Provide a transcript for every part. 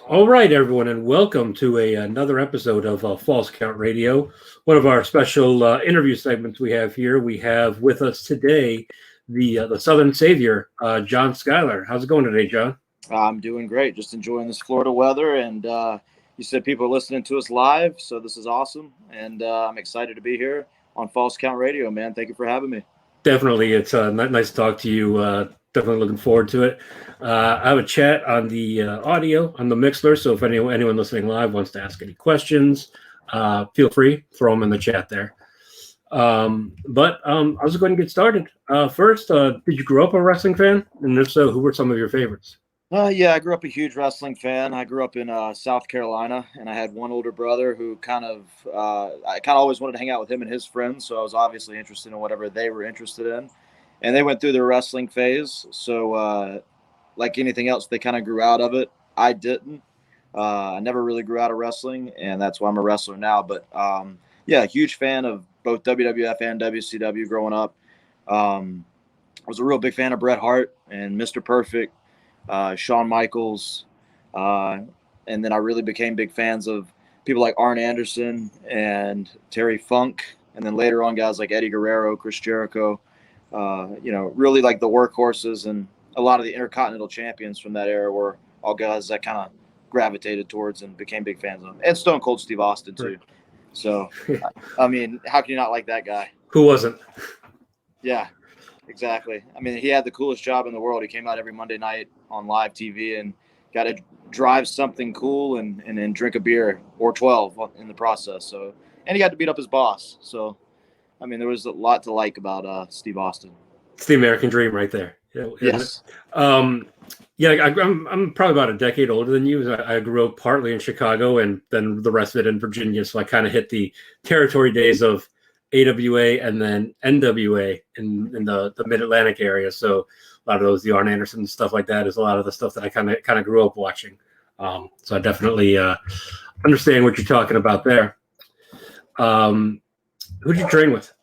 All right, everyone, and welcome to another episode of False Count Radio. One of our special interview segments we have here. We have with us today the Southern Savior, John Skyler. How's it going today, John? I'm doing great. Just enjoying this Florida weather. And you said people are listening to us live, so this is awesome. And I'm excited to be here on False Count Radio, man. Thank you for having me. Definitely, it's nice to talk to you. Definitely looking forward to it. I have a chat on the audio on the Mixler, so if anyone listening live wants to ask any questions, feel free, throw them in the chat there. But I was going to get started. First, did you grow up a wrestling fan? And if so, who were some of your favorites? Yeah, I grew up a huge wrestling fan. I grew up in South Carolina, and I had one older brother who I always wanted to hang out with him and his friends. So I was obviously interested in whatever they were interested in. And they went through their wrestling phase. So like anything else, they kind of grew out of it. I didn't. I never really grew out of wrestling, and that's why I'm a wrestler now. But yeah, huge fan of both WWF and WCW growing up. I was a real big fan of Bret Hart and Mr. Perfect. Shawn Michaels, and then I really became big fans of people like Arn Anderson and Terry Funk, and then later on guys like Eddie Guerrero, Chris Jericho, really like the workhorses, and a lot of the Intercontinental champions from that era were all guys that kind of gravitated towards and became big fans of, and Stone Cold Steve Austin too. Right. So, I mean, how can you not like that guy? Who wasn't? Yeah. Exactly. I mean, he had the coolest job in the world. He came out every Monday night on live TV and got to drive something cool and then drink a beer or 12 in the process. So, and he got to beat up his boss. So, I mean, there was a lot to like about Steve Austin. It's the American dream right there. Yes. I'm probably about a decade older than you. I grew up partly in Chicago and then the rest of it in Virginia. So I kind of hit the territory days of AWA and then NWA in the Mid-Atlantic area. So a lot of those, the Arn Anderson stuff like that, is a lot of the stuff that I kind of grew up watching. So I definitely understand what you're talking about there. Who did you train with?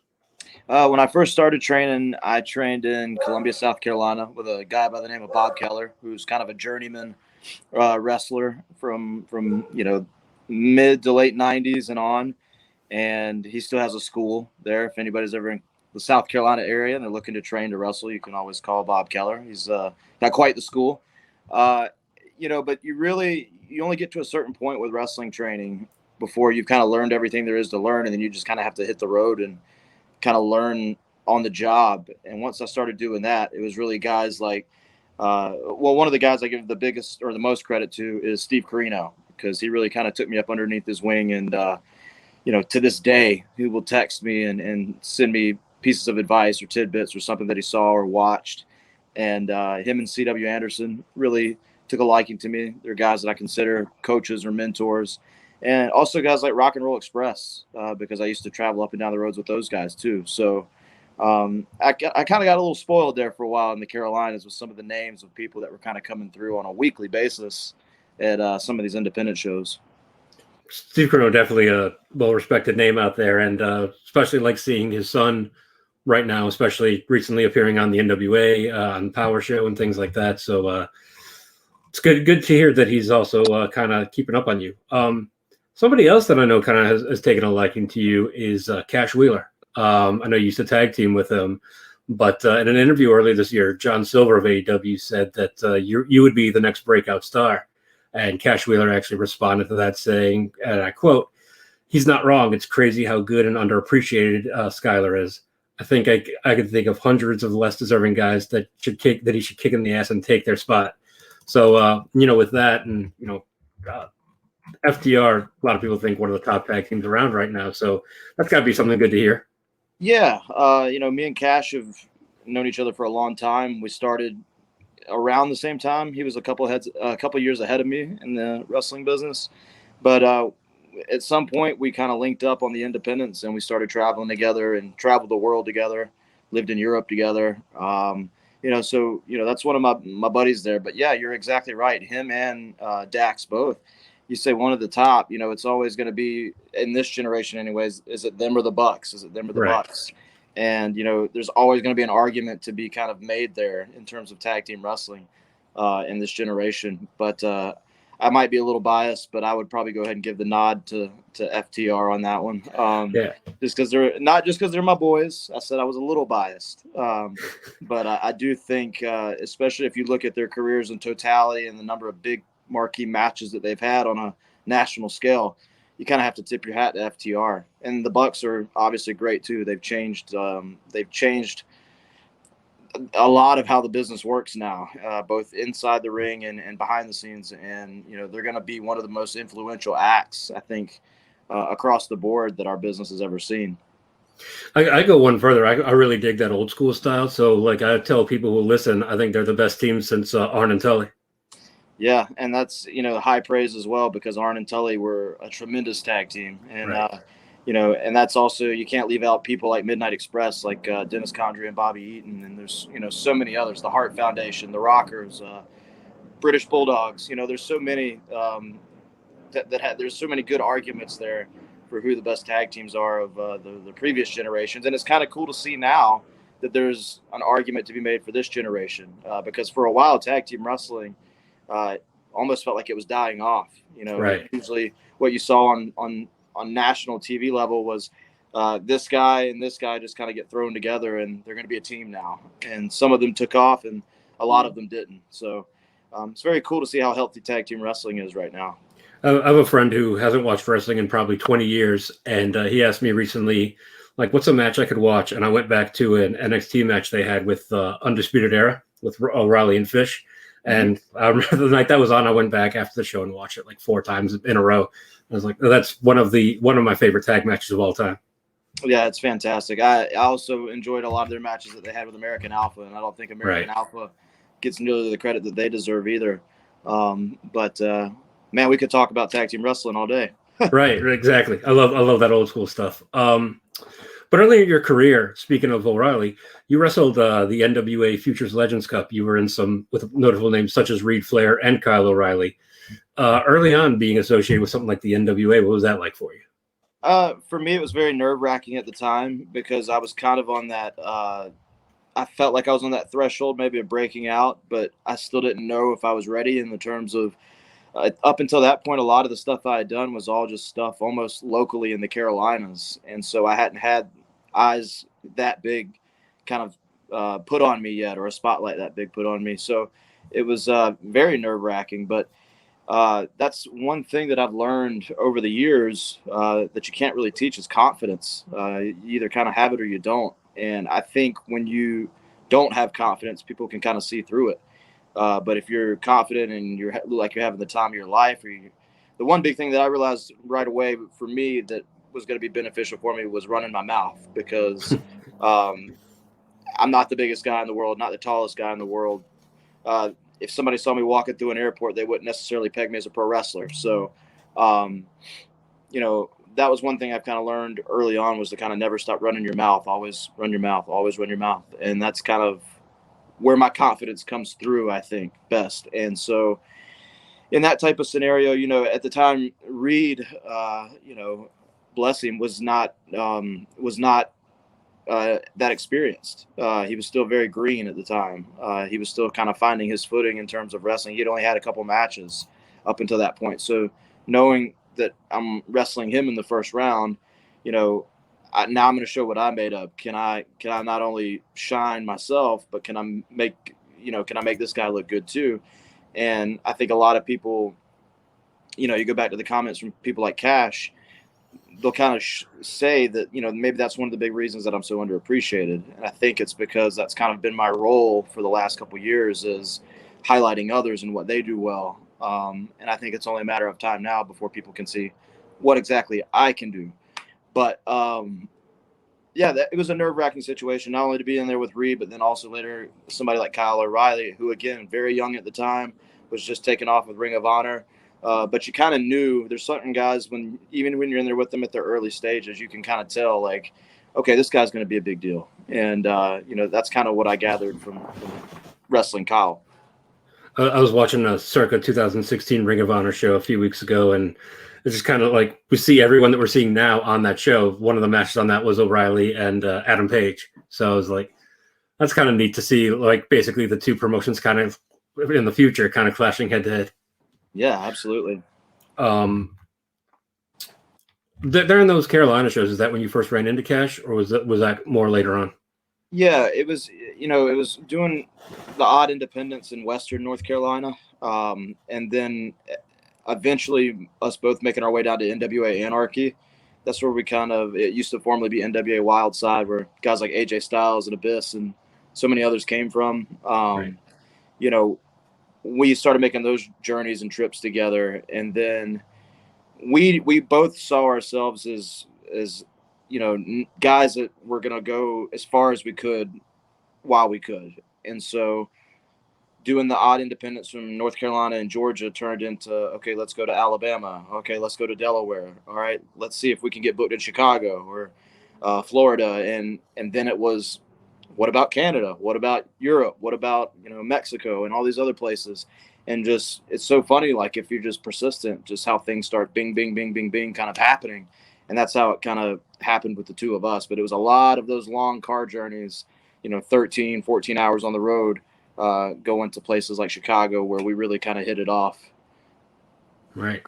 When I first started training, I trained in Columbia, South Carolina with a guy by the name of Bob Keller, who's kind of a journeyman wrestler from mid to late 90s and on. And he still has a school there. If anybody's ever in the South Carolina area and they're looking to train to wrestle, you can always call Bob Keller. He's got quite the school. But you only get to a certain point with wrestling training before you've kind of learned everything there is to learn. And then you just kind of have to hit the road and kind of learn on the job. And once I started doing that, it was really guys like, one of the guys I give the biggest or the most credit to is Steve Corino, because he really kind of took me up underneath his wing. And, to this day, he will text me and send me pieces of advice or tidbits or something that he saw or watched. And him and C.W. Anderson really took a liking to me. They're guys that I consider coaches or mentors. And also guys like Rock and Roll Express, because I used to travel up and down the roads with those guys too. So I kind of got a little spoiled there for a while in the Carolinas with some of the names of people that were kind of coming through on a weekly basis at some of these independent shows. Steve Corino, definitely a well-respected name out there, and especially like seeing his son right now, especially recently appearing on the NWA, on Power Show and things like that. So it's good to hear that he's also kind of keeping up on you. Somebody else that I know kind of has taken a liking to you is Cash Wheeler. I know you used to tag team with him, but in an interview earlier this year, John Silver of AEW said that you would be the next breakout star. And Cash Wheeler actually responded to that saying, and I quote, "He's not wrong. It's crazy how good and underappreciated Skyler is. I think I could think of hundreds of less deserving guys that he should kick in the ass and take their spot." So, with that, and, FTR, a lot of people think one of the top tag teams around right now. So that's got to be something good to hear. Yeah. Me and Cash have known each other for a long time. We started around the same time. He was a couple years ahead of me in the wrestling business, but at some point we kind of linked up on the independents and we started traveling together and traveled the world together, lived in Europe together. That's one of my buddies there. But yeah, you're exactly right. Him and Dax both. You say one of the top, it's always going to be, in this generation anyways, is it them or the Bucks? Is it them or the Bucks? And, there's always going to be an argument to be kind of made there in terms of tag team wrestling in this generation. But I might be a little biased, but I would probably go ahead and give the nod to FTR on that one. Yeah. Just because they're my boys. I said I was a little biased, but I do think, especially if you look at their careers in totality and the number of big marquee matches that they've had on a national scale, you kind of have to tip your hat to FTR. And the Bucks are obviously great too. They've changed a lot of how the business works now, both inside the ring and behind the scenes. And, they're going to be one of the most influential acts, I think, across the board that our business has ever seen. I go one further. I really dig that old school style. So, like, I tell people who listen, I think they're the best team since Arn and Tully. Yeah, and that's, high praise as well, because Arn and Tully were a tremendous tag team. And, Right. and that's also, you can't leave out people like Midnight Express, like Dennis Condrey and Bobby Eaton. And there's, so many others, the Hart Foundation, the Rockers, British Bulldogs. There's so many there's so many good arguments there for who the best tag teams are of the previous generations. And it's kind of cool to see now that there's an argument to be made for this generation, because for a while, tag team wrestling almost felt like it was dying off. Right. Usually what you saw on national TV level was this guy and this guy just kind of get thrown together and they're going to be a team now. And some of them took off and a lot of them didn't. So it's very cool to see how healthy tag team wrestling is right now. I have a friend who hasn't watched wrestling in probably 20 years, and he asked me recently, like, what's a match I could watch? And I went back to an NXT match they had with Undisputed Era with O'Reilly and Fish. And I remember the night that was on, I went back after the show and watched it like 4 times in a row. I was like, that's one of my favorite tag matches of all time. Yeah, it's fantastic. I also enjoyed a lot of their matches that they had with American Alpha, and I don't think American Alpha gets nearly the credit that they deserve either. But man, we could talk about tag team wrestling all day. Right, exactly. I love that old school stuff. But earlier in your career, speaking of O'Reilly, you wrestled the NWA Futures Legends Cup. You were in some with notable names such as Reed Flair and Kyle O'Reilly. Early on, being associated with something like the NWA, what was that like for you? For me, it was very nerve-wracking at the time, because I was kind of on that I felt like I was on that threshold maybe of breaking out, but I still didn't know if I was ready in the terms of up until that point, a lot of the stuff I had done was all just stuff almost locally in the Carolinas. And so I hadn't had eyes that big kind of put on me yet, or a spotlight that big put on me. So it was very nerve-wracking. But that's one thing that I've learned over the years that you can't really teach is confidence. You either kind of have it or you don't. And I think when you don't have confidence, people can kind of see through it. But if you're confident and you're like you're having the time of your life, the one big thing that I realized right away for me that was going to be beneficial for me was running my mouth, because I'm not the biggest guy in the world, not the tallest guy in the world. If somebody saw me walking through an airport, they wouldn't necessarily peg me as a pro wrestler. So, that was one thing I've kind of learned early on, was to kind of never stop running your mouth, always run your mouth, always run your mouth. And that's kind of where my confidence comes through, I think, best. And so in that type of scenario, at the time, Reed, bless him, was not that experienced. He was still very green at the time. He was still kind of finding his footing in terms of wrestling. He'd only had a couple matches up until that point. So knowing that I'm wrestling him in the first round, now I'm going to show what I made of. Can I not only shine myself, but can I make this guy look good too? And I think a lot of people, you go back to the comments from people like Cash, they'll kind of say that, maybe that's one of the big reasons that I'm so underappreciated. And I think it's because that's kind of been my role for the last couple of years, is highlighting others and what they do well. And I think it's only a matter of time now before people can see what exactly I can do. But it was a nerve-wracking situation, not only to be in there with Reed, but then also later somebody like Kyle O'Reilly, who, again, very young at the time, was just taken off with Ring of Honor. But you kind of knew there's certain guys, even when you're in there with them at their early stages, you can kind of tell, like, okay, this guy's going to be a big deal. And, that's kind of what I gathered from wrestling Kyle. I was watching a circa 2016 Ring of Honor show a few weeks ago, and it's just kind of like we see everyone that we're seeing now on that show. One of the matches on that was O'Reilly and Adam Page. So I was like, that's kind of neat to see, like, basically the two promotions kind of in the future kind of clashing head to head. Yeah, absolutely. During those Carolina shows, is that when you first ran into Cash, or was that more later on? Yeah, it was, it was doing the odd independents in Western North Carolina. And then eventually us both making our way down to NWA Anarchy. That's where it used to formerly be NWA Wildside, where guys like AJ Styles and Abyss and so many others came from. Right. You know, we started making those journeys and trips together. And then we both saw ourselves as, guys that were going to go as far as we could while we could. And so doing the odd independents from North Carolina and Georgia turned into, okay, let's go to Alabama. Okay, let's go to Delaware. All right, let's see if we can get booked in Chicago or Florida. And then it was, what about Canada? What about Europe? What about, Mexico and all these other places? And just, it's so funny, like if you're just persistent, just how things start bing, bing, bing, bing, bing kind of happening. And that's how it kind of happened with the two of us. But it was a lot of those long car journeys, 13, 14 hours on the road, going to places like Chicago where we really kind of hit it off. Right.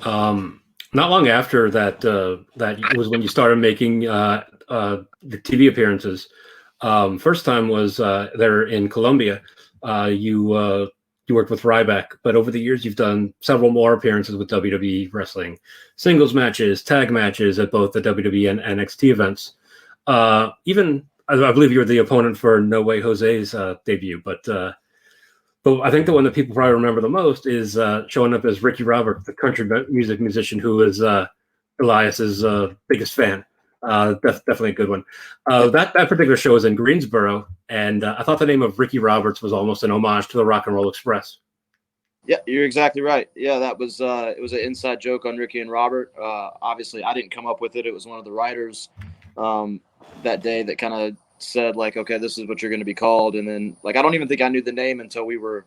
Not long after that, that was when you started making the TV appearances. First time was there in Colombia. You worked with Ryback, but over the years you've done several more appearances with WWE wrestling, singles matches, tag matches at both the WWE and NXT events. Even I believe you were the opponent for No Way Jose's debut, but I think the one that people probably remember the most is showing up as Ricky Robert, the country music musician who is Elias's biggest fan. Definitely a good one. That particular show was in Greensboro, and I thought the name of Ricky Roberts was almost an homage to the Rock and Roll Express. Yeah, you're exactly right. Yeah, that was it was an inside joke on Ricky and Robert. Obviously, I didn't come up with it. It was one of the writers that day that kind of said, like, okay, this is what you're going to be called. And then, like, I don't even think I knew the name until we were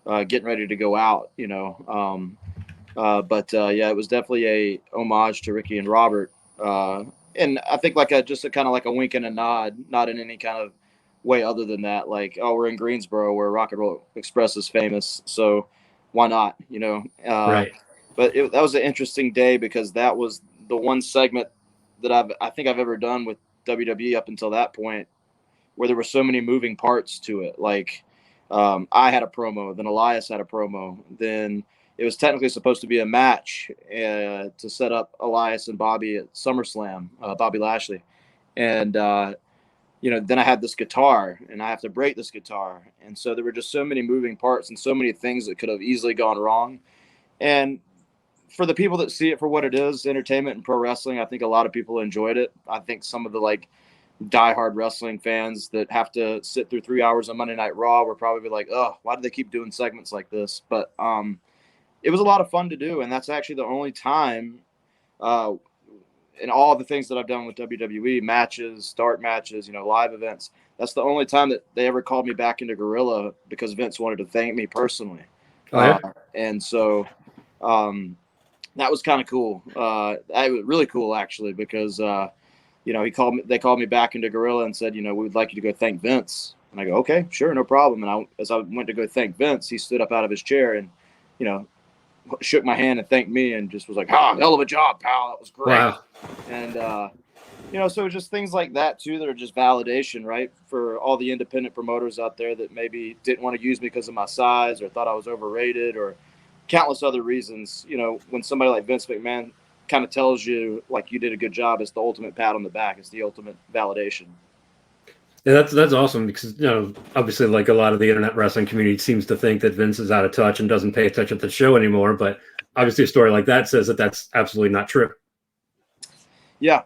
getting ready to go out, but yeah, it was definitely a homage to Ricky and Robert. And I think like just a kind of like a wink and a nod, not in any kind of way other than that. Like, oh, we're in Greensboro where Rock and Roll Express is famous, so why not? Right. But that was an interesting day because that was the one segment that I think I've ever done with WWE up until that point where there were so many moving parts to it. Like, I had a promo, then Elias had a promo, then it was technically supposed to be a match to set up Elias and Bobby at SummerSlam, Bobby Lashley. And, then I had this guitar and I have to break this guitar. And so there were just so many moving parts and so many things that could have easily gone wrong. And for the people that see it for what it is, entertainment and pro wrestling, I think a lot of people enjoyed it. I think some of the like diehard wrestling fans that have to sit through 3 hours on Monday Night Raw were probably like, oh, why do they keep doing segments like this? But it was a lot of fun to do. And that's actually the only time in all the things that I've done with WWE, matches, start matches, live events, that's the only time that they ever called me back into Gorilla because Vince wanted to thank me personally. Oh, yeah? And so that was kind of cool. It was really cool, actually, because they called me back into Gorilla and said, we would like you to go thank Vince. And I go, okay, sure, no problem. And as I went to go thank Vince, he stood up out of his chair and, shook my hand and thanked me and just was like, hell of a job, pal. That was great. Wow. And, so just things like that, too, that are just validation, right, for all the independent promoters out there that maybe didn't want to use me because of my size or thought I was overrated or countless other reasons. When somebody like Vince McMahon kind of tells you, like, you did a good job, it's the ultimate pat on the back. It's the ultimate validation. Yeah, that's awesome because, obviously, like a lot of the internet wrestling community seems to think that Vince is out of touch and doesn't pay attention to the show anymore. But obviously a story like that says that that's absolutely not true. Yeah.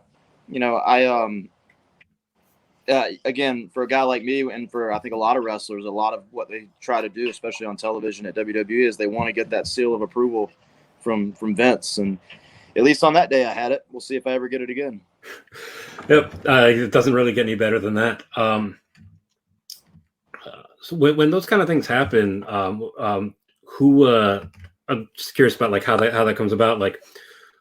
Again, for a guy like me and for, I think, a lot of wrestlers, a lot of what they try to do, especially on television at WWE, is they want to get that seal of approval from Vince. And at least on that day I had it. We'll see if I ever get it again. Yep. It doesn't really get any better than that. So when those kind of things happen, who I'm just curious about like how that comes about. Like,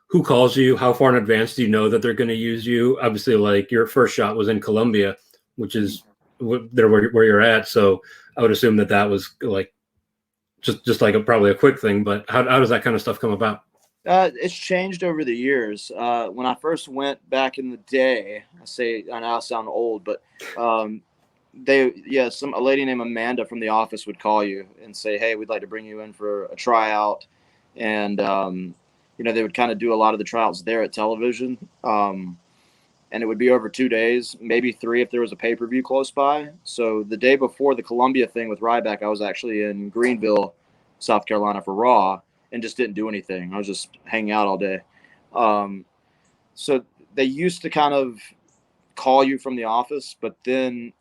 who calls you? How far in advance do you know that they're going to use you? Obviously, like your first shot was in Colombia, which is where you're at. So I would assume that was like just like probably a quick thing, but how does that kind of stuff come about? It's changed over the years. When I first went back in the day, I know I sound old, but a lady named Amanda from the office would call you and say, "Hey, we'd like to bring you in for a tryout," and they would kind of do a lot of the tryouts there at television, and it would be over 2 days, maybe 3 if there was a pay-per-view close by. So the day before the Columbia thing with Ryback, I was actually in Greenville, South Carolina for Raw, and just didn't do anything. I was just hanging out all day. So they used to kind of call you from the office, but then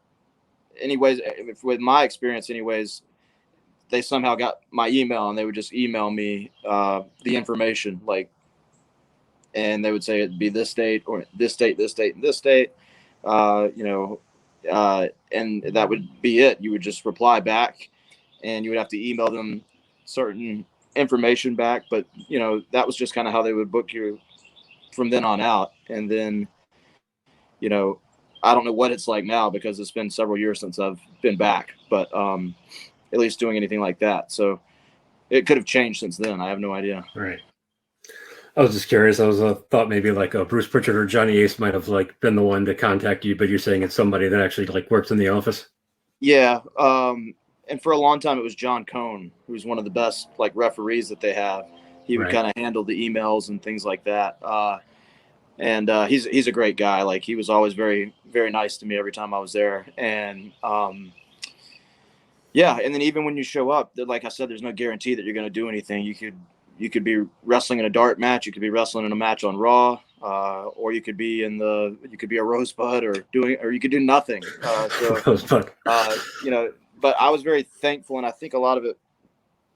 anyways, with my experience anyways, they somehow got my email and they would just email me the information, and they would say it'd be this date or this date, this date, and this date, and that would be it. You would just reply back and you would have to email them certain information back, but that was just kind of how they would book you from then on out. And then I don't know what it's like now because it's been several years since I've been back, but at least doing anything like that. So it could have changed since then. I have no idea. Right. I was just curious. I was thought maybe like Bruce Pritchard or Johnny Ace might have been the one to contact you, but you're saying it's somebody that actually works in the office. Yeah. And for a long time, it was John Cone, who's one of the best referees that they have. He would kind of handle the emails and things like that. And he's a great guy. He was always very, very nice to me every time I was there. And and then even when you show up, like I said, there's no guarantee that you're going to do anything. You could be wrestling in a dart match. You could be wrestling in a match on Raw, or you could be a Rosebud, or you could do nothing. Rosebud. But I was very thankful, and I think a lot of it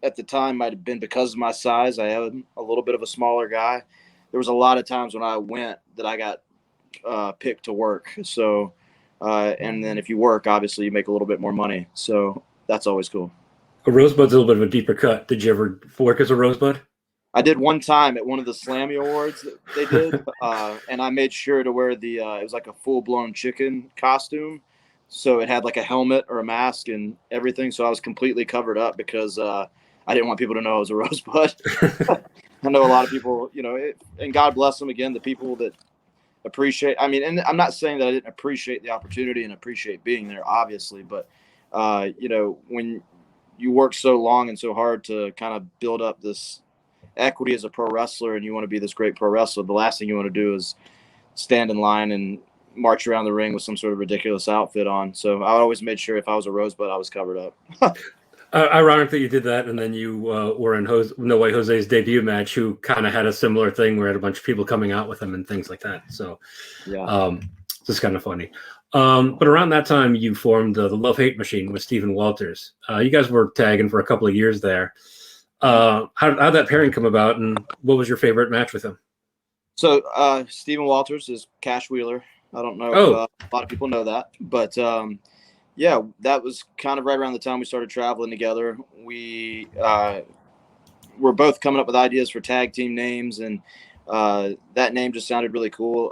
at the time might have been because of my size. I am a little bit of a smaller guy. There was a lot of times when I went that I got picked to work. So, and then if you work, obviously you make a little bit more money. So that's always cool. A Rosebud's a little bit of a deeper cut. Did you ever work as a Rosebud? I did one time at one of the Slammy Awards that they did, and I made sure to wear it was like a full-blown chicken costume. So it had a helmet or a mask and everything. So I was completely covered up because I didn't want people to know I was a Rosebud. I know a lot of people, and God bless them again, the people that appreciate. I mean, and I'm not saying that I didn't appreciate the opportunity and appreciate being there, obviously, but when you work so long and so hard to kind of build up this equity as a pro wrestler and you want to be this great pro wrestler, the last thing you want to do is stand in line and march around the ring with some sort of ridiculous outfit on. So I always made sure if I was a Rosebud, I was covered up. Ironic that you did that, and then you were in No Way Jose's debut match, who kind of had a similar thing where had a bunch of people coming out with him and things like that. So, yeah, it's just kind of funny. But around that time, you formed the Love Hate Machine with Stephen Walters. You guys were tagging for a couple of years there. How'd that pairing come about, and what was your favorite match with him? So Stephen Walters is Cash Wheeler. I don't know if a lot of people know that, but yeah, that was kind of right around the time we started traveling together. We were both coming up with ideas for tag team names, and that name just sounded really cool.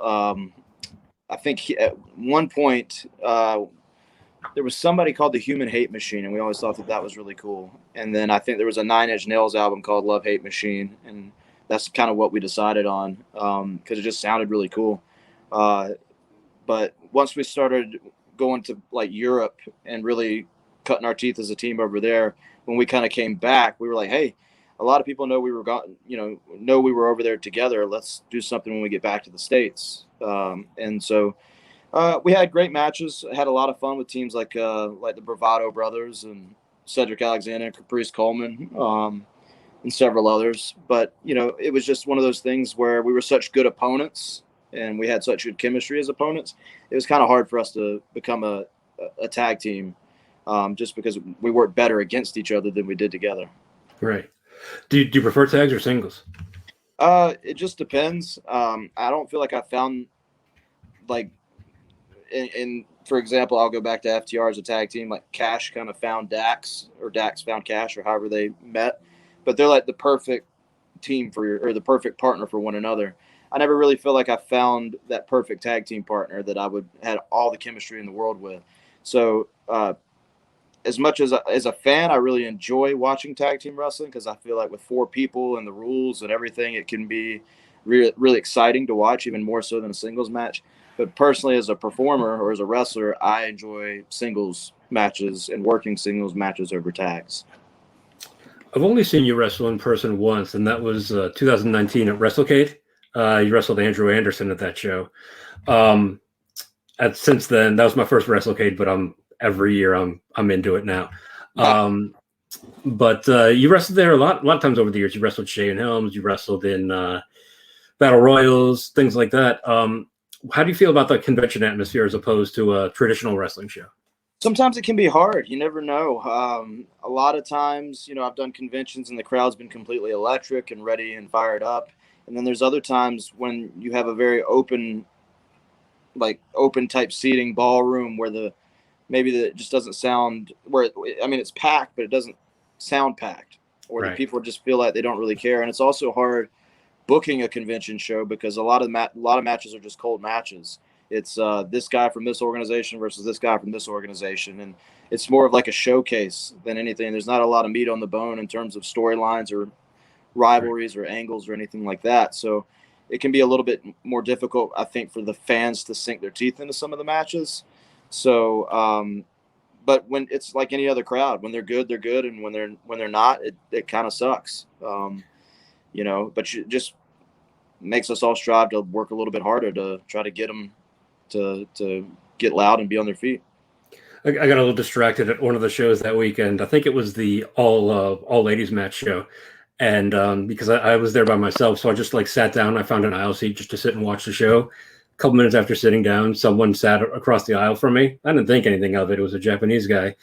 I think at one point there was somebody called the Human Hate Machine, and we always thought that was really cool. And then I think there was a 9 Inch Nails album called Love Hate Machine, and that's kind of what we decided on because it just sounded really cool. But once we started going to Europe and really cutting our teeth as a team over there, when we kind of came back, we were like, hey, a lot of people know we were over there together. Let's do something when we get back to the States. And so we had great matches, had a lot of fun with teams like the Bravado Brothers and Cedric Alexander and Caprice Coleman and several others. But, it was just one of those things where we were such good opponents and we had such good chemistry as opponents. It was kind of hard for us to become a tag team just because we worked better against each other than we did together. Right. Do you prefer tags or singles? It just depends. I don't feel like I found for example, I'll go back to FTR as a tag team, Cash kind of found Dax or Dax found Cash or however they met, but they're the perfect team or the perfect partner for one another. I never really feel like I found that perfect tag team partner that I would had all the chemistry in the world with. So as much as a fan, I really enjoy watching tag team wrestling because I feel like with 4 people and the rules and everything, it can be really exciting to watch, even more so than a singles match. But personally, as a performer or as a wrestler, I enjoy singles matches and working singles matches over tags. I've only seen you wrestle in person once, and that was 2019 at WrestleCade. You wrestled Andrew Anderson at that show. Since then, that was my first WrestleCade, but every year I'm into it now. But you wrestled there a lot of times over the years. You wrestled Shea and Helms. You wrestled in Battle Royals, things like that. How do you feel about the convention atmosphere as opposed to a traditional wrestling show? Sometimes it can be hard. You never know. A lot of times, I've done conventions and the crowd's been completely electric and ready and fired up. And then there's other times when you have a very open type seating ballroom where it just doesn't sound it's packed, but it doesn't sound packed, or right. The people just feel like they don't really care. And it's also hard booking a convention show because a lot of matches are just cold matches. It's this guy from this organization versus this guy from this organization. And it's more of like a showcase than anything. There's not a lot of meat on the bone in terms of storylines or rivalries or angles or anything like that. So it can be a little bit more difficult, I think, for the fans to sink their teeth into some of the matches. So, but when it's like any other crowd, when they're good, they're good. And when they're not, it kind of sucks. But it just makes us all strive to work a little bit harder to try to get them to get loud and be on their feet. I got a little distracted at one of the shows that weekend. I think it was the all ladies match show. And because I was there by myself, so I just sat down. I found an aisle seat just to sit and watch the show. A couple minutes after sitting down, someone sat across the aisle from me. I didn't think anything of it. It was a Japanese guy.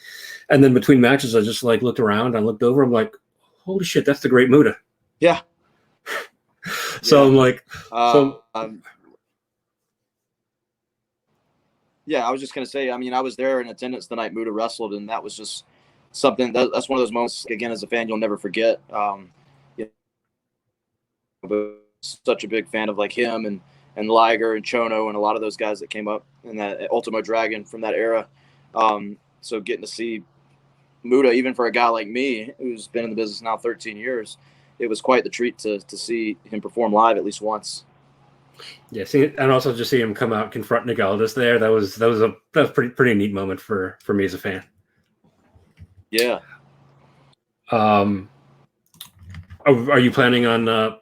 And then between matches, I just looked around. I looked over. I'm like, holy shit, that's the Great Muta. Yeah. So yeah. I'm like, yeah, I was just going to say, I was there in attendance the night Muta wrestled, and that was just something that's one of those moments, again, as a fan, you'll never forget. Such a big fan of him and Liger and Chono and a lot of those guys that came up in that Ultimo Dragon from that era. So getting to see Muta, even for a guy like me, who's been in the business now 13 years, it was quite the treat to see him perform live at least once. Yeah, and also just see him come out and confront Nick Aldis there. That was a pretty neat moment for me as a fan. Yeah. Are you planning on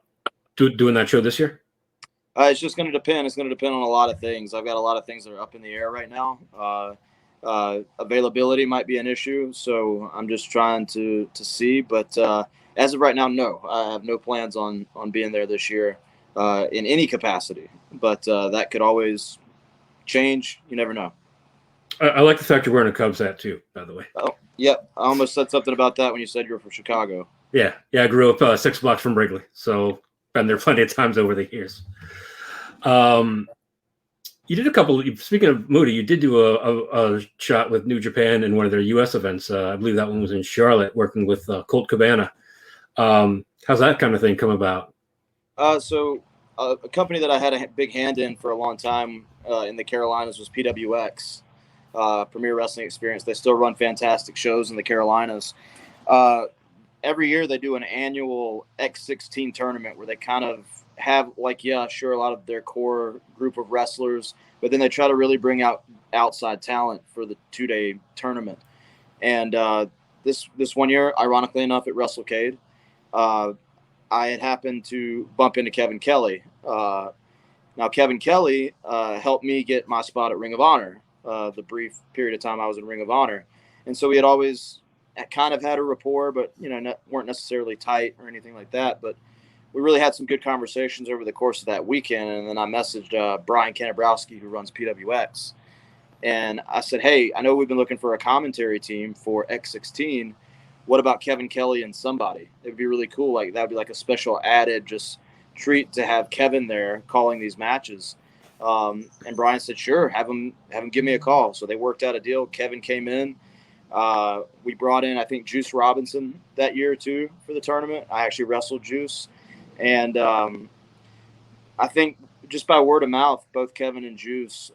doing that show this year? It's just going to depend. It's going to depend on a lot of things. I've got a lot of things that are up in the air right now. Availability might be an issue, so I'm just trying to see. But as of right now, no. I have no plans on being there this year in any capacity. But that could always change. You never know. I like the fact you're wearing a Cubs hat too, by the way. Oh, yep. I almost said something about that when you said you were from Chicago. Yeah. I grew up 6 blocks from Wrigley, so been there plenty of times over the years. You did a couple. Speaking of Muta, you did do a shot with New Japan in one of their U.S. events. I believe that one was in Charlotte, working with Colt Cabana. How's that kind of thing come about? So a company that I had a big hand in for a long time in the Carolinas was PWX, Premier Wrestling Experience. They still run fantastic shows in the Carolinas. Every year they do an annual X16 tournament where they kind of have a lot of their core group of wrestlers, but then they try to really bring out outside talent for the 2-day tournament. And this one year, ironically enough, at WrestleCade, I had happened to bump into Kevin Kelly. Now, Kevin Kelly helped me get my spot at Ring of Honor, the brief period of time I was in Ring of Honor. And so we had always kind of had a rapport, but, weren't necessarily tight or anything like that. But we really had some good conversations over the course of that weekend. And then I messaged Brian Kanabrowski, who runs PWX. And I said, hey, I know we've been looking for a commentary team for X16. What about Kevin Kelly and somebody? It would be really cool. That would be a special added just treat to have Kevin there calling these matches. And Brian said, sure, have him give me a call. So they worked out a deal. Kevin came in. We brought in, I think, Juice Robinson that year too for the tournament. I actually wrestled Juice. And I think just by word of mouth, both Kevin and Juice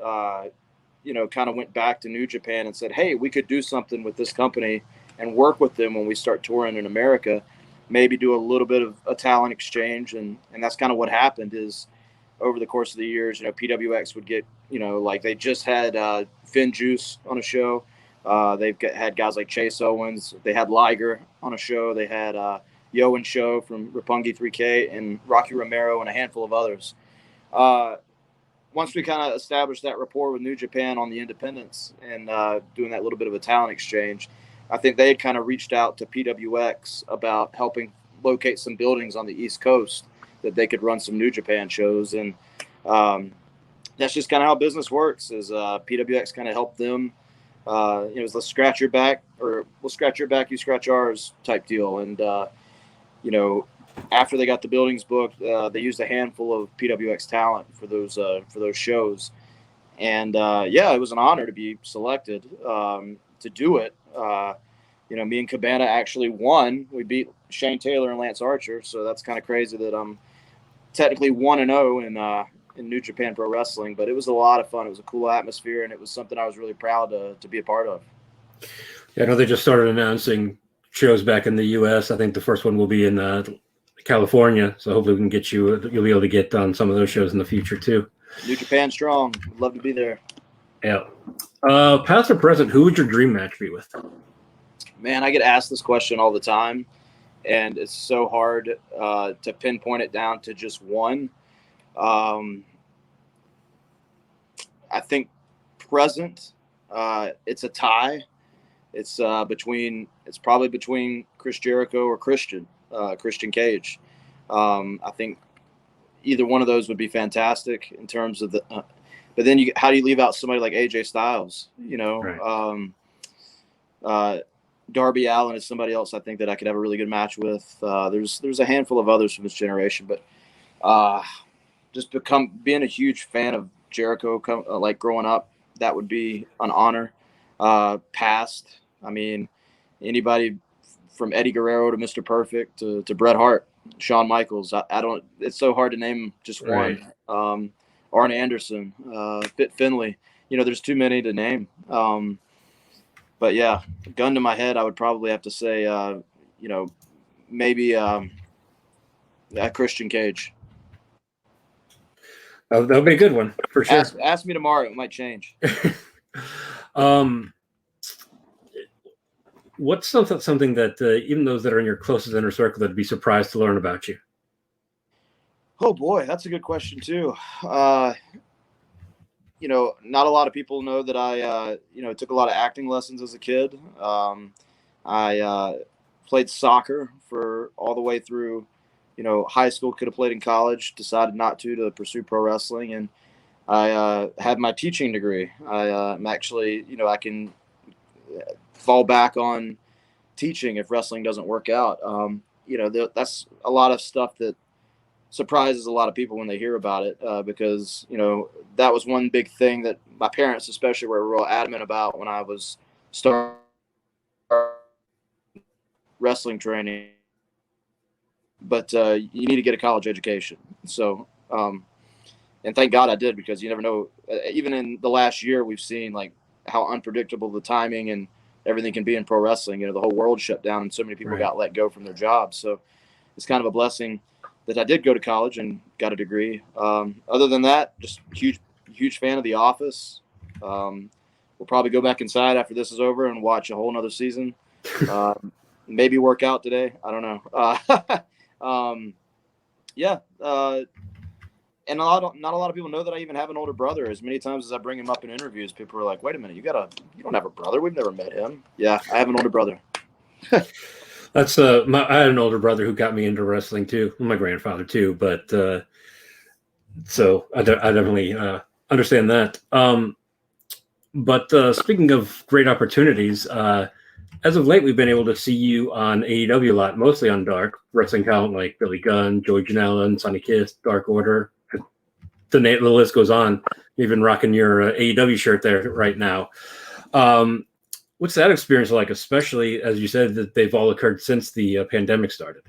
kind of went back to New Japan and said, hey, we could do something with this company and work with them when we start touring in America, maybe do a little bit of a talent exchange. And that's kind of what happened is over the course of the years, PWX would get, like they just had Finn Juice on a show. Had guys like Chase Owens. They had Liger on a show. They had Yoan Show from Roppongi 3K and Rocky Romero and a handful of others. Once we kind of established that rapport with New Japan on the independents and doing that little bit of a talent exchange, I think they had kind of reached out to PWX about helping locate some buildings on the East Coast that they could run some New Japan shows. And that's just kind of how business works is PWX kind of helped them. Let's scratch your back, or we'll scratch your back, you scratch ours type deal. And, after they got the buildings booked, they used a handful of PWX talent for those shows. And, it was an honor to be selected to do it. Me and Cabana actually won. We beat Shane Taylor and Lance Archer. So that's kind of crazy that I'm technically 1-0 in New Japan Pro Wrestling, but it was a lot of fun. It was a cool atmosphere, and it was something I was really proud to be a part of. Yeah, I know they just started announcing shows back in the U.S. I think the first one will be in California, so hopefully we can you'll be able to get on some of those shows in the future too. New Japan strong. Would love to be there. Yeah. Past or present, who would your dream match be with? Man, I get asked this question all the time, and it's so hard to pinpoint it down to just one. I think present, it's a tie. It's probably between Chris Jericho or Christian Cage. I think either one of those would be fantastic in terms of the. But then how do you leave out somebody like AJ Styles? Right. Darby Allin is somebody else I think that I could have a really good match with. There's a handful of others from this generation, but just being a huge fan of Jericho, like growing up, that would be an honor. Past, I mean, anybody from Eddie Guerrero to Mr. Perfect to Bret Hart, Shawn Michaels. I don't. It's so hard to name just Right. one. Arn Anderson, Fit Finlay. There's too many to name. But yeah, gun to my head, I would probably have to say, maybe Christian Cage. That'll be a good one for sure. Ask me tomorrow; it might change. What's something that even those that are in your closest inner circle that'd be surprised to learn about you? Oh boy, that's a good question too. Not a lot of people know that I, took a lot of acting lessons as a kid. I played soccer for all the way through, high school, could have played in college, decided not to pursue pro wrestling. And I had my teaching degree. I'm actually, I can fall back on teaching if wrestling doesn't work out. That's a lot of stuff that surprises a lot of people when they hear about it, because that was one big thing that my parents especially were real adamant about when I was starting wrestling training. But you need to get a college education. So and thank God I did, because you never know, even in the last year we've seen like how unpredictable the timing and everything can be in pro wrestling. The whole world shut down and so many people Right. got let go from their jobs. So it's kind of a blessing that I did go to college and got a degree. Other than that, just huge fan of The Office. We'll probably go back inside after this is over and watch a whole nother season. Maybe work out today. I don't know. And not a lot of people know that I even have an older brother. As many times as I bring him up in interviews, people are like, "Wait a minute, you don't have a brother? We've never met him." Yeah, I have an older brother. That's I had an older brother who got me into wrestling too. My grandfather too, but so I definitely understand that. But speaking of great opportunities, as of late, we've been able to see you on AEW a lot, mostly on Dark wrestling talent like Billy Gunn, Joey Janela, and Sonny Kiss, Dark Order. The list goes on. You're even rocking your AEW shirt there right now. What's that experience like, especially as you said that they've all occurred since the pandemic started?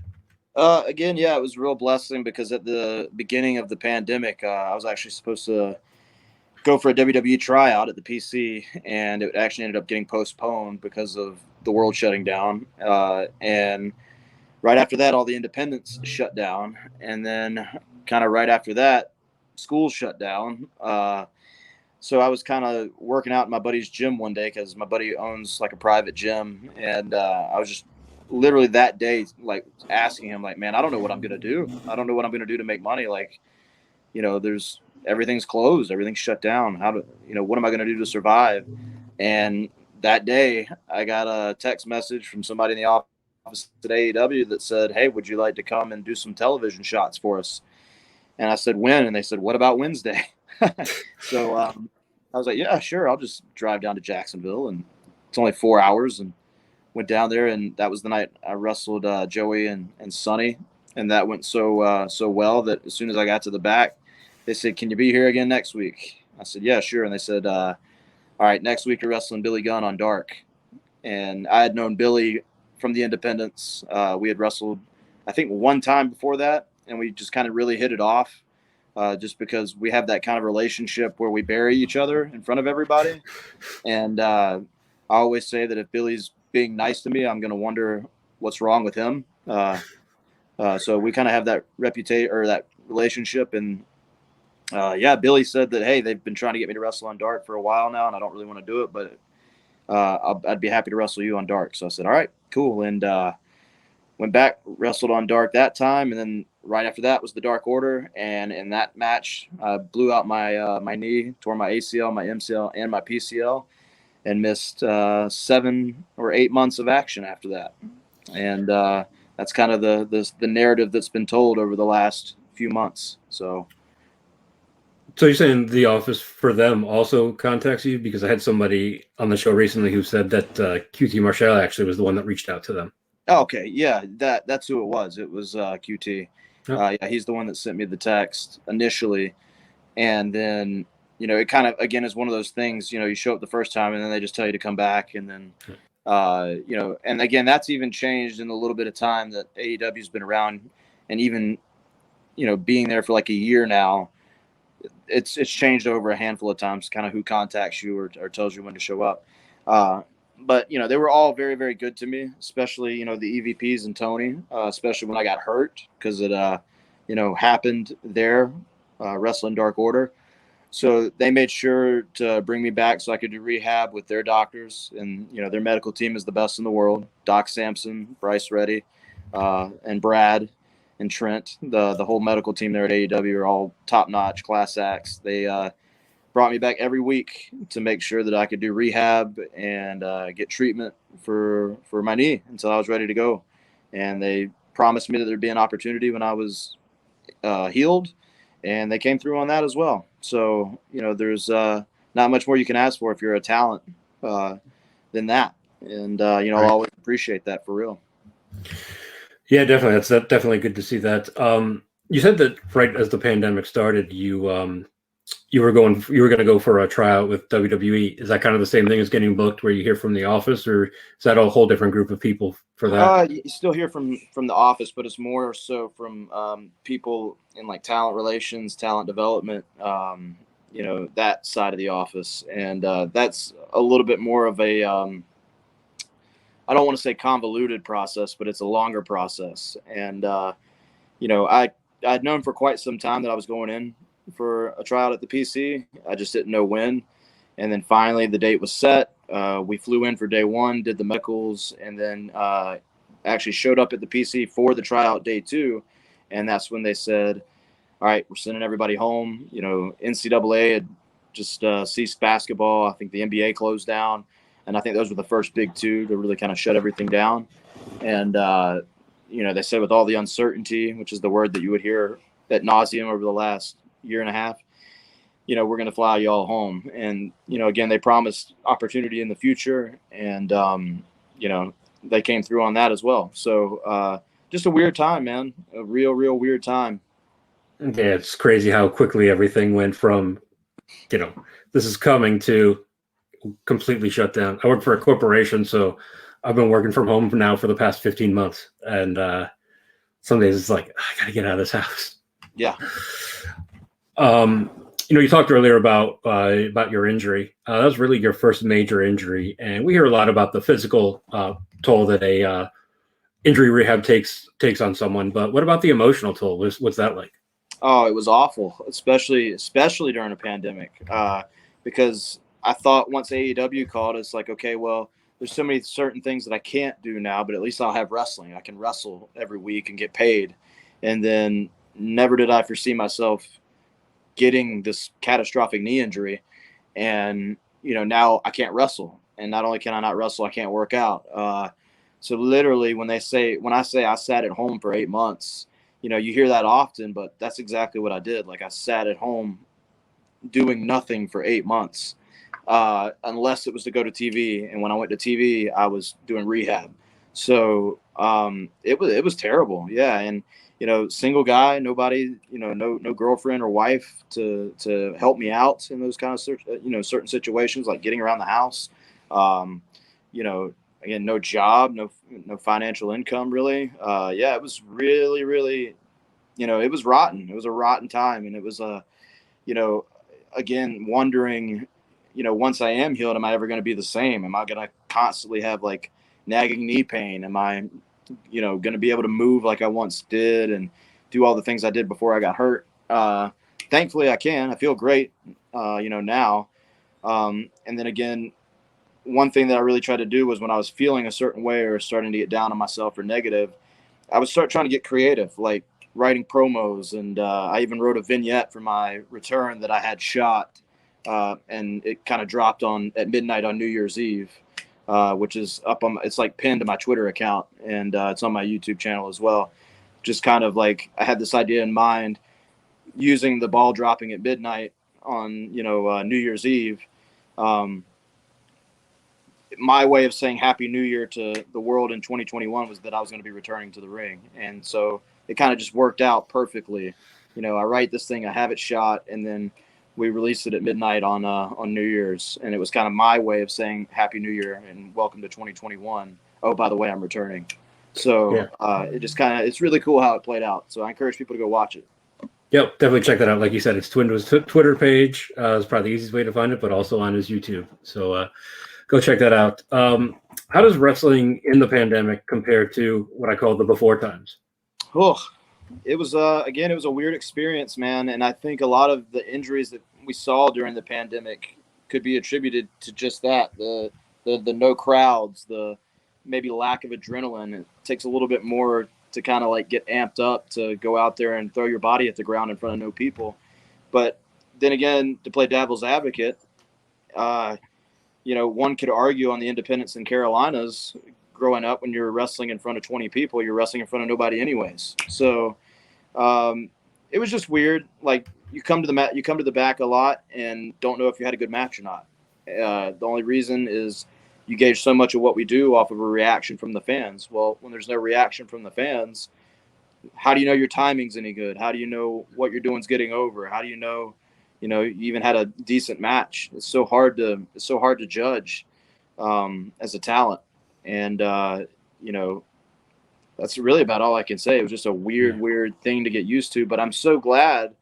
Again, yeah, it was a real blessing, because at the beginning of the pandemic, I was actually supposed to go for a WWE tryout at the PC, and it actually ended up getting postponed because of the world shutting down. And right after that, all the independents shut down. And then kind of right after that, school shut down. So I was kind of working out in my buddy's gym one day because my buddy owns like a private gym. And I was just literally that day, like asking him like, man, I don't know what I'm going to do. I don't know what I'm going to do to make money. Like, everything's closed, everything's shut down. What am I going to do to survive? And that day I got a text message from somebody in the office at AEW that said, hey, would you like to come and do some television shots for us? And I said, when? And they said, what about Wednesday? So I was like, yeah, sure. I'll just drive down to Jacksonville, and it's only 4 hours, and went down there. And that was the night I wrestled Joey and Sonny. And that went so well that as soon as I got to the back, they said, can you be here again next week? I said, yeah, sure. And they said, all right, next week you're wrestling Billy Gunn on Dark. And I had known Billy from the independents. We had wrestled, I think, one time before that, and we just kind of really hit it off just because we have that kind of relationship where we bury each other in front of everybody. And I always say that if Billy's being nice to me, I'm going to wonder what's wrong with him. So we kind of have that reputation or that relationship. And Billy said that, hey, they've been trying to get me to wrestle on Dark for a while now, and I don't really want to do it, but I'd be happy to wrestle you on Dark. So I said, all right, cool. And went back, wrestled on Dark that time. And then right after that was the Dark Order. And in that match, I blew out my knee, tore my ACL, my MCL, and my PCL, and missed 7 or 8 months of action after that. And that's kind of the narrative that's been told over the last few months. So you're saying the office for them also contacts you? Because I had somebody on the show recently who said that QT Marshall actually was the one that reached out to them. Okay, yeah, that's who it was. It was QT. Oh. Yeah, he's the one that sent me the text initially, and then it kind of again is one of those things. You show up the first time, and then they just tell you to come back, and then and again that's even changed in the little bit of time that AEW's been around, and even being there for like a year now. It's changed over a handful of times, kind of who contacts you or tells you when to show up. But they were all very, very good to me, especially, the EVPs and Tony, especially when I got hurt because it, happened there, wrestling Dark Order. So they made sure to bring me back so I could do rehab with their doctors. And, their medical team is the best in the world. Doc Sampson, Bryce Reddy, and Brad and Trent, the whole medical team there at AEW are all top-notch class acts. They brought me back every week to make sure that I could do rehab and get treatment for my knee until I was ready to go. And they promised me that there'd be an opportunity when I was healed, and they came through on that as well. So, there's not much more you can ask for if you're a talent than that. And, I'll always appreciate that for real. Yeah, definitely. That's definitely good to see that. You said that right as the pandemic started, you were going to go for a tryout with WWE. Is that kind of the same thing as getting booked, where you hear from the office, or is that a whole different group of people for that? You still hear from the office, but it's more so from people in like talent relations, talent development, that side of the office, and that's a little bit more of a I don't want to say convoluted process, but it's a longer process. And, I'd known for quite some time that I was going in for a tryout at the PC. I just didn't know when. And then finally the date was set. We flew in for day one, did the medicals, and then actually showed up at the PC for the tryout day 2. And that's when they said, all right, we're sending everybody home. NCAA had just ceased basketball. I think the NBA closed down. And I think those were the first big 2 to really kind of shut everything down. And, they said with all the uncertainty, which is the word that you would hear ad nauseum over the last year and a half, we're going to fly you all home. And, again, they promised opportunity in the future. And, they came through on that as well. So just a weird time, man, a real weird time. Yeah, it's crazy how quickly everything went from, this is coming to completely shut down. I work for a corporation, so I've been working from home now for the past 15 months. And some days it's like, I got to get out of this house. Yeah. You talked earlier about your injury. That was really your first major injury, and we hear a lot about the physical toll that a injury rehab takes on someone. But what about the emotional toll? What's that like? Oh, it was awful, especially during a pandemic, because I thought once AEW called, it's like, okay, well, there's so many certain things that I can't do now, but at least I'll have wrestling. I can wrestle every week and get paid. And then never did I foresee myself getting this catastrophic knee injury. And, now I can't wrestle. And not only can I not wrestle, I can't work out. So literally when I say I sat at home for 8 months, you hear that often, but that's exactly what I did. Like, I sat at home doing nothing for 8 months, unless it was to go to TV. And when I went to TV, I was doing rehab. So it was terrible. Yeah. And, single guy, nobody, no girlfriend or wife to help me out in those kind of, certain situations, like getting around the house. Again, no job, no financial income really. Yeah, it was really, really, it was rotten. It was a rotten time. And it was again, wondering, once I am healed, am I ever going to be the same? Am I going to constantly have like nagging knee pain? Am I, going to be able to move like I once did and do all the things I did before I got hurt? Thankfully I can. I feel great, now. And then again, one thing that I really tried to do was when I was feeling a certain way or starting to get down on myself or negative, I would start trying to get creative, like writing promos. And I even wrote a vignette for my return that I had shot. And it kind of dropped at midnight on New Year's Eve, which is it's like pinned to my Twitter account, and it's on my YouTube channel as well. Just kind of like, I had this idea in mind, using the ball dropping at midnight on, New Year's Eve. My way of saying Happy New Year to the world in 2021 was that I was going to be returning to the ring. And so it kind of just worked out perfectly. I write this thing, I have it shot, and then we released it at midnight on New Year's. And it was kind of my way of saying Happy New Year and welcome to 2021. Oh, by the way, I'm returning. So yeah. It's really cool how it played out. So I encourage people to go watch it. Yep, definitely check that out. Like you said, it's Twindo's Twitter page. It's probably the easiest way to find it, but also on his YouTube. So go check that out. How does wrestling in the pandemic compare to what I call the before times? Oh, it was again, it was a weird experience, man. And I think a lot of the injuries that we saw during the pandemic could be attributed to just that, the no crowds, the maybe lack of adrenaline. It takes a little bit more to kind of like get amped up to go out there and throw your body at the ground in front of no people. But then again, to play devil's advocate, one could argue on the independents in Carolinas growing up, when you're wrestling in front of 20 people, you're wrestling in front of nobody anyways. So it was just weird. Like, you come to the back a lot and don't know if you had a good match or not. The only reason is you gauge so much of what we do off of a reaction from the fans. Well, when there's no reaction from the fans, how do you know your timing's any good? How do you know what you're doing's getting over? How do you know, you even had a decent match? It's so hard to judge as a talent. And, that's really about all I can say. It was just a weird thing to get used to, but I'm so glad,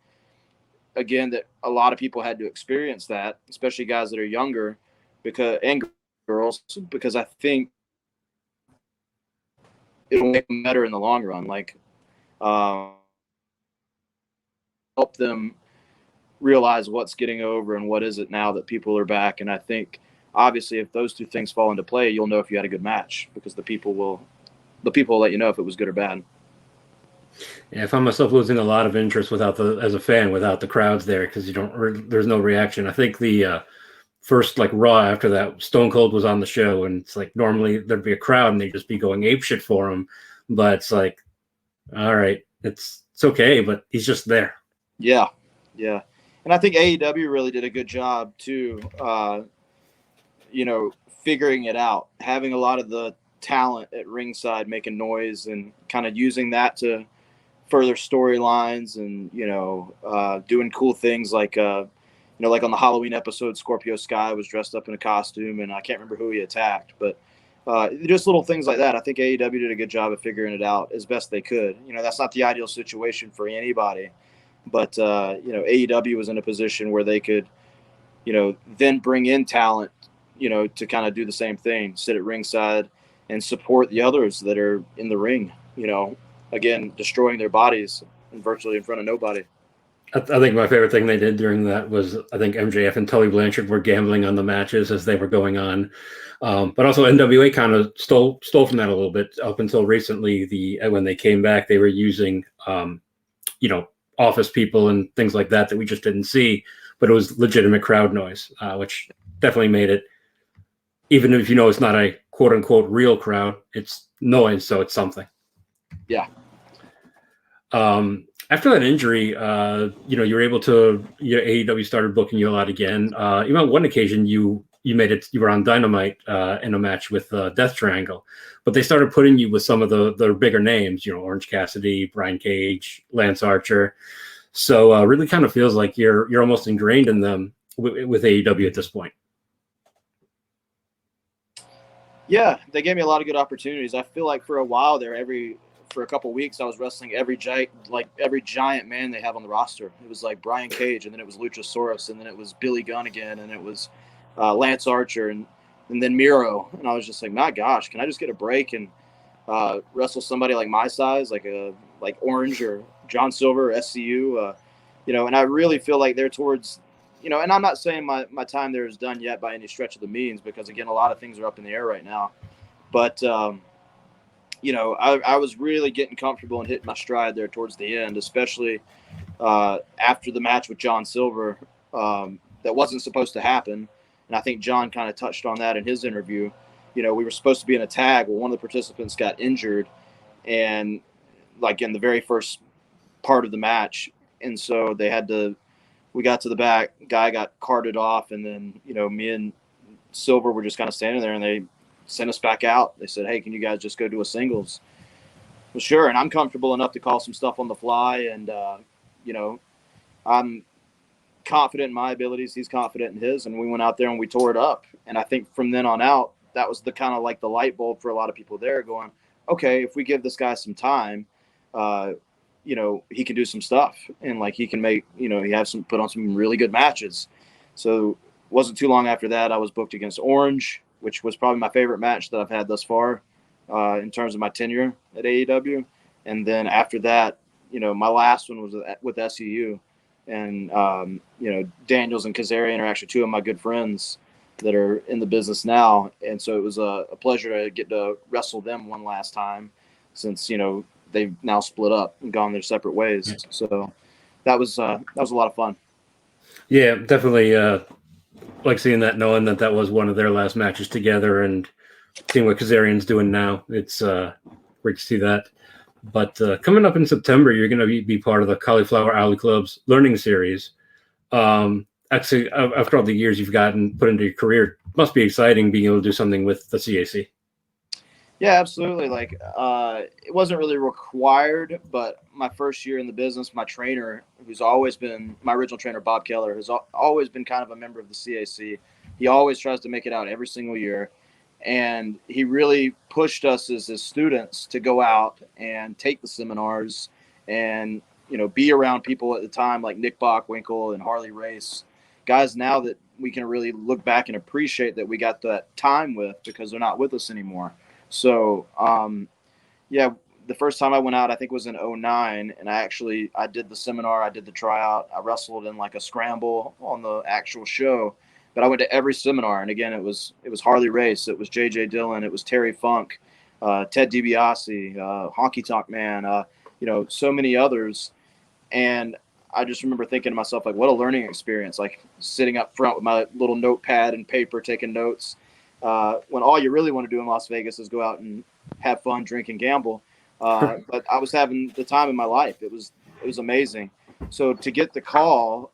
again, that a lot of people had to experience that, especially guys that are younger, and girls, because I think it'll make them better in the long run. Like, help them realize what's getting over and what is it now that people are back. And I think obviously if those two things fall into play, you'll know if you had a good match, because the people will let you know if it was good or bad. Yeah, I found myself losing a lot of interest as a fan without the crowds there, because there's no reaction. I think the first like Raw after that, Stone Cold was on the show, and it's like normally there'd be a crowd and they'd just be going apeshit for him, but it's like, all right, it's okay, but he's just there. Yeah. And I think AEW really did a good job too, figuring it out, having a lot of the talent at ringside making noise and kind of using that to further storylines and, doing cool things like, like on the Halloween episode, Scorpio Sky was dressed up in a costume, and I can't remember who he attacked, but just little things like that. I think AEW did a good job of figuring it out as best they could. That's not the ideal situation for anybody, But AEW was in a position where they could, then bring in talent, to kind of do the same thing, sit at ringside and support the others that are in the ring, again, destroying their bodies and virtually in front of nobody. I think my favorite thing they did during that was, I think MJF and Tully Blanchard were gambling on the matches as they were going on. But also NWA kind of stole from that a little bit up until recently. When they came back, they were using, office people and things like that we just didn't see, but it was legitimate crowd noise, which definitely made it, even if it's not a quote unquote real crowd, it's noise, so it's something. Yeah. After that injury, you were able to, AEW started booking you a lot again. Even on one occasion, you made it. You were on Dynamite in a match with Death Triangle, but they started putting you with some of the bigger names. Orange Cassidy, Brian Cage, Lance Archer. So really, kind of feels like you're almost ingrained in them with AEW at this point. Yeah, they gave me a lot of good opportunities. I feel like for a while there, for a couple of weeks, I was wrestling every giant man they have on the roster. It was like Brian Cage, and then it was Luchasaurus, and then it was Billy Gunn again, and it was Lance Archer, and then Miro. And I was just like, my gosh, can I just get a break and wrestle somebody like my size, like Orange or John Silver or SCU? And I really feel like they're towards, and I'm not saying my time there is done yet by any stretch of the means, because again, a lot of things are up in the air right now. But I was really getting comfortable and hitting my stride there towards the end, especially after the match with John Silver that wasn't supposed to happen. And I think John kind of touched on that in his interview. We were supposed to be in a tag. Well, one of the participants got injured, and like in the very first part of the match. And so we got to the back, guy got carted off. And then, me and Silver were just kind of standing there, and they sent us back out. They said, hey, can you guys just go do a singles? Well, sure. And I'm comfortable enough to call some stuff on the fly. And, I'm confident in my abilities. He's confident in his. And we went out there and we tore it up. And I think from then on out, that was the kind of like the light bulb for a lot of people there, going, okay, if we give this guy some time, he can do some stuff. And like, he can make, he put on some really good matches. So it wasn't too long after that, I was booked against Orange, which was probably my favorite match that I've had thus far in terms of my tenure at AEW. And then after that, my last one was with SEU. And, Daniels and Kazarian are actually two of my good friends that are in the business now. And so it was a pleasure to get to wrestle them one last time, since, they've now split up and gone their separate ways. So that was a lot of fun. Yeah, definitely. Like seeing that, knowing that was one of their last matches together, and seeing what Kazarian's doing now. It's great to see that. But coming up in September, you're going to be part of the Cauliflower Alley Club's learning series. Actually, after all the years you've gotten put into your career, it must be exciting being able to do something with the CAC. Yeah, absolutely. Like, it wasn't really required, but my first year in the business, my trainer, who's always been my original trainer, Bob Keller, has always been kind of a member of the CAC. He always tries to make it out every single year. And he really pushed us as his students to go out and take the seminars and, be around people at the time like Nick Bockwinkel and Harley Race, guys now that we can really look back and appreciate that we got that time with, because they're not with us anymore. So, the first time I went out, I think was in 2009. And I did the seminar, I did the tryout. I wrestled in like a scramble on the actual show, but I went to every seminar. And again, it was Harley Race. It was JJ Dillon. It was Terry Funk, Ted DiBiase, Honky Tonk Man, so many others. And I just remember thinking to myself, like, what a learning experience, like sitting up front with my little notepad and paper, taking notes, when all you really want to do in Las Vegas is go out and have fun, drink, and gamble. But I was having the time of my life. It was amazing. So to get the call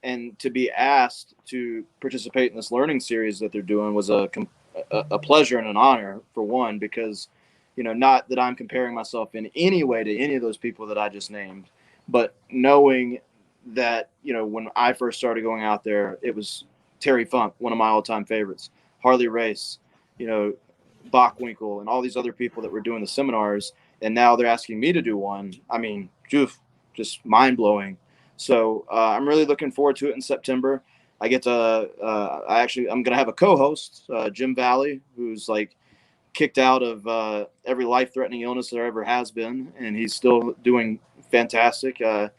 and to be asked to participate in this learning series that they're doing was a pleasure and an honor, for one, because, not that I'm comparing myself in any way to any of those people that I just named, but knowing that, when I first started going out there, it was Terry Funk, one of my all-time favorites, Harley Race, Bockwinkel, and all these other people that were doing the seminars. And now they're asking me to do one. I mean, just just mind blowing. So I'm really looking forward to it in September. I get to I'm gonna have a co-host, Jim Valley, who's like kicked out of every life-threatening illness there ever has been, and he's still doing fantastic. I'm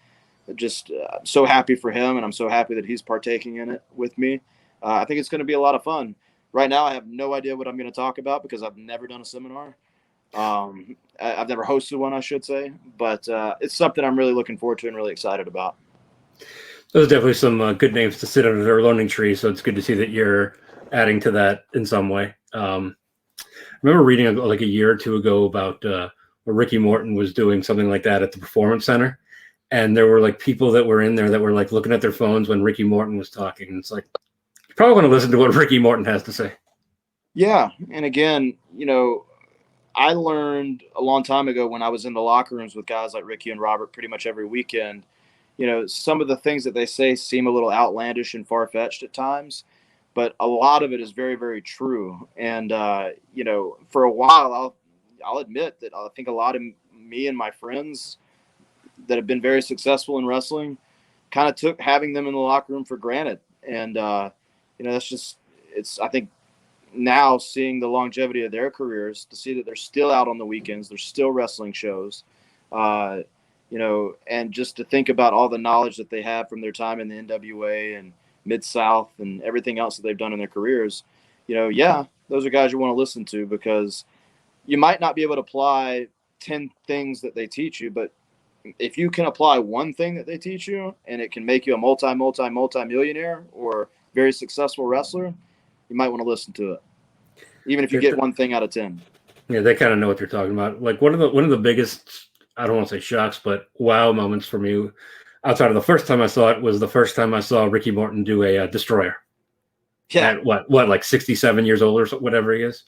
so happy for him, and I'm so happy that he's partaking in it with me. I think it's going to be a lot of fun. Right now, I have no idea what I'm going to talk about because I've never done a seminar. I've never hosted one, I should say, but it's something I'm really looking forward to and really excited about. Those are definitely some good names to sit under their learning tree, so it's good to see that you're adding to that in some way. I remember reading like a year or two ago about where Ricky Morton was doing something like that at the Performance Center, and there were like people that were in there that were like looking at their phones when Ricky Morton was talking. And it's like, you probably want to listen to what Ricky Morton has to say. Yeah, and again, I learned a long time ago when I was in the locker rooms with guys like Ricky and Robert pretty much every weekend. Some of the things that they say seem a little outlandish and far-fetched at times, but a lot of it is very, very true. And, for a while, I'll admit that I think a lot of me and my friends that have been very successful in wrestling kind of took having them in the locker room for granted. And, that's just, I think now seeing the longevity of their careers, to see that they're still out on the weekends, they're still wrestling shows, and just to think about all the knowledge that they have from their time in the NWA and Mid-South and everything else that they've done in their careers, those are guys you want to listen to, because you might not be able to apply 10 things that they teach you, but if you can apply one thing that they teach you and it can make you a multi-millionaire or very successful wrestler, you might want to listen to it, even if you get one thing out of 10. Yeah, they kind of know what they're talking about. Like one of the biggest, I don't want to say shocks, but wow moments for me outside of the first time I saw it was the first time I saw Ricky Morton do a destroyer. Yeah. At what, like 67 years old or so, whatever he is.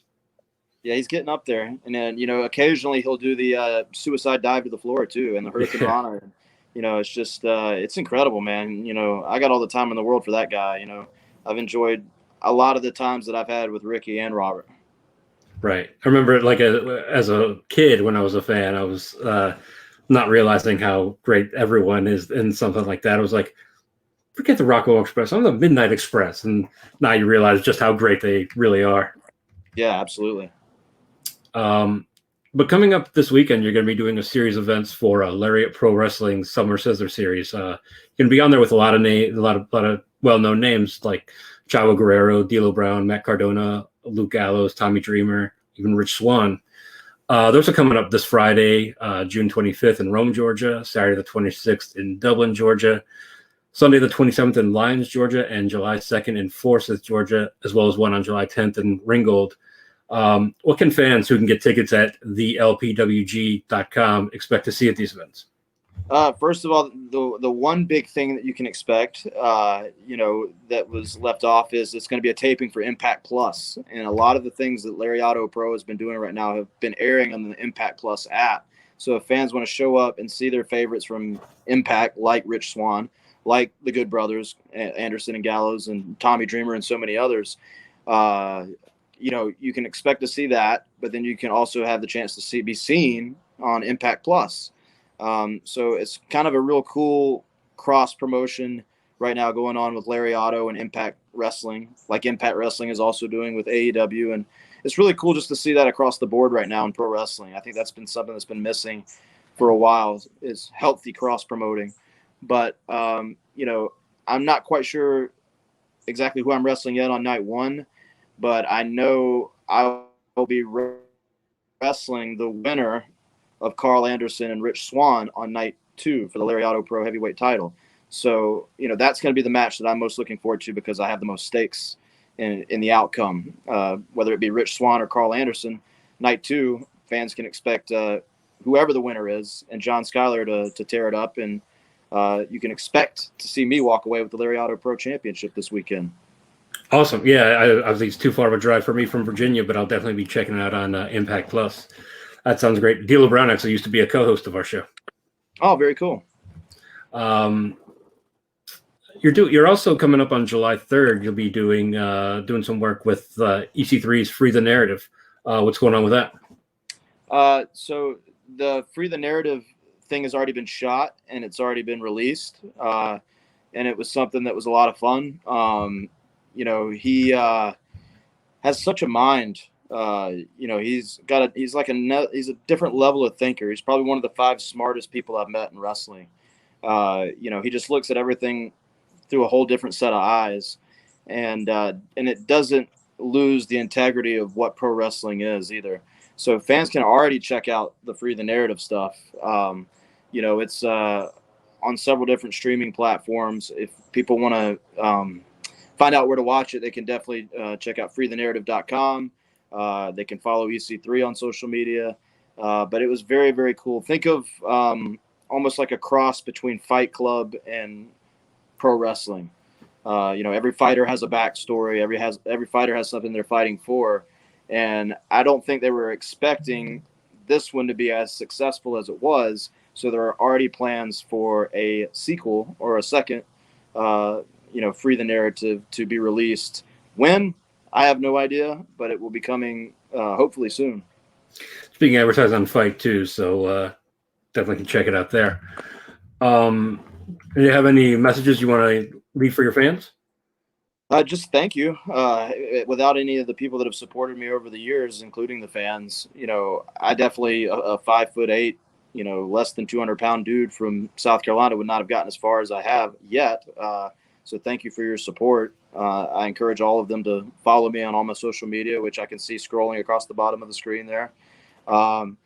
Yeah, he's getting up there. And then, occasionally he'll do the suicide dive to the floor too, and the Hurricane Rana. It's just, it's incredible, man. I got all the time in the world for that guy. I've enjoyed a lot of the times that I've had with Ricky and Robert. Right. I remember like as a kid when I was a fan, I was not realizing how great everyone is in something like that. I was like, forget the Rocco Express. I'm the Midnight Express. And now you realize just how great they really are. Yeah, absolutely. But coming up this weekend, you're going to be doing a series of events for Lariat Pro Wrestling Summer Sizzler Series. You're going to be on there with a lot of well-known names like Chavo Guerrero, D'Lo Brown, Matt Cardona, Luke Gallows, Tommy Dreamer, even Rich Swann. Those are coming up this Friday, June 25th in Rome, Georgia, Saturday the 26th in Dublin, Georgia, Sunday the 27th in Lyons, Georgia, and July 2nd in Forsyth, Georgia, as well as one on July 10th in Ringgold. What can fans who can get tickets at thelpwg.com expect to see at these events? First of all, the one big thing that you can expect, that was left off is it's going to be a taping for Impact Plus. And a lot of the things that Lariato Pro has been doing right now have been airing on the Impact Plus app. So if fans want to show up and see their favorites from Impact, like Rich Swann, like the Good Brothers, Anderson and Gallows, and Tommy Dreamer, and so many others, you can expect to see that, but then you can also have the chance to be seen on Impact Plus. So it's kind of a real cool cross promotion right now going on with Lariato and Impact Wrestling, like Impact Wrestling is also doing with AEW. And it's really cool just to see that across the board right now in pro wrestling. I think that's been something that's been missing for a while, is healthy cross promoting. But, I'm not quite sure exactly who I'm wrestling yet on night one, but I know I will be wrestling the winner of Carl Anderson and Rich Swann on night 2 for the Lariato Pro Heavyweight title. So, that's going to be the match that I'm most looking forward to, because I have the most stakes in the outcome. Whether it be Rich Swann or Carl Anderson, night 2, fans can expect whoever the winner is and John Skyler to tear it up. And you can expect to see me walk away with the Lariato Pro Championship this weekend. Awesome. Yeah, I think it's too far of a drive for me from Virginia, but I'll definitely be checking it out on Impact Plus. That sounds great. D'Lo Brown actually used to be a co-host of our show. Oh, very cool. You're also coming up on July 3rd. You'll be doing some work with EC3's Free the Narrative. What's going on with that? So the Free the Narrative thing has already been shot and it's already been released. And it was something that was a lot of fun. He has such a mind. He's a different level of thinker. He's probably one of the 5 smartest people I've met in wrestling. He just looks at everything through a whole different set of eyes, and it doesn't lose the integrity of what pro wrestling is either. So fans can already check out the Free the Narrative stuff. It's on several different streaming platforms. If people want to find out where to watch it, they can definitely check out freethenarrative.com. They can follow EC3 on social media. But it was very, very cool. Think of almost like a cross between Fight Club and pro wrestling. Every fighter has a backstory. Every fighter has something they're fighting for. And I don't think they were expecting this one to be as successful as it was. So there are already plans for a sequel or a second, Free the Narrative to be released. When? I have no idea, but it will be coming hopefully soon. It's being advertised on Fight too, so definitely can check it out there. Do you have any messages you want to leave for your fans? Just thank you. Without any of the people that have supported me over the years, including the fans, I definitely a 5'8", less than 200-pound dude from South Carolina would not have gotten as far as I have yet. So thank you for your support. I encourage all of them to follow me on all my social media, which I can see scrolling across the bottom of the screen there. Come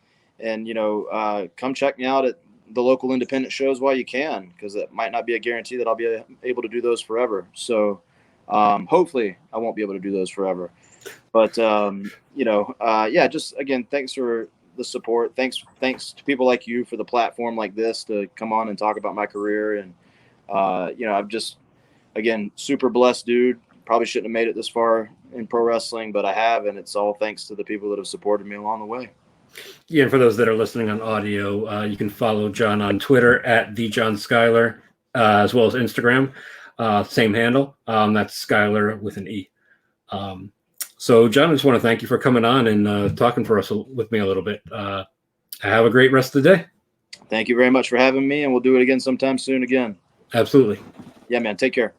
check me out at the local independent shows while you can, because it might not be a guarantee that I'll be able to do those forever. So hopefully I won't be able to do those forever. But, just again, thanks for the support. Thanks to people like you for the platform like this to come on and talk about my career. And, I've just, again, super blessed dude. Probably shouldn't have made it this far in pro wrestling, but I have, and it's all thanks to the people that have supported me along the way. Yeah, and for those that are listening on audio, you can follow John on Twitter at the John Skyler, as well as Instagram. Same handle. That's Skyler with an E. So, John, I just want to thank you for coming on and talking with me a little bit. Have a great rest of the day. Thank you very much for having me, and we'll do it again sometime soon again. Absolutely. Yeah, man. Take care.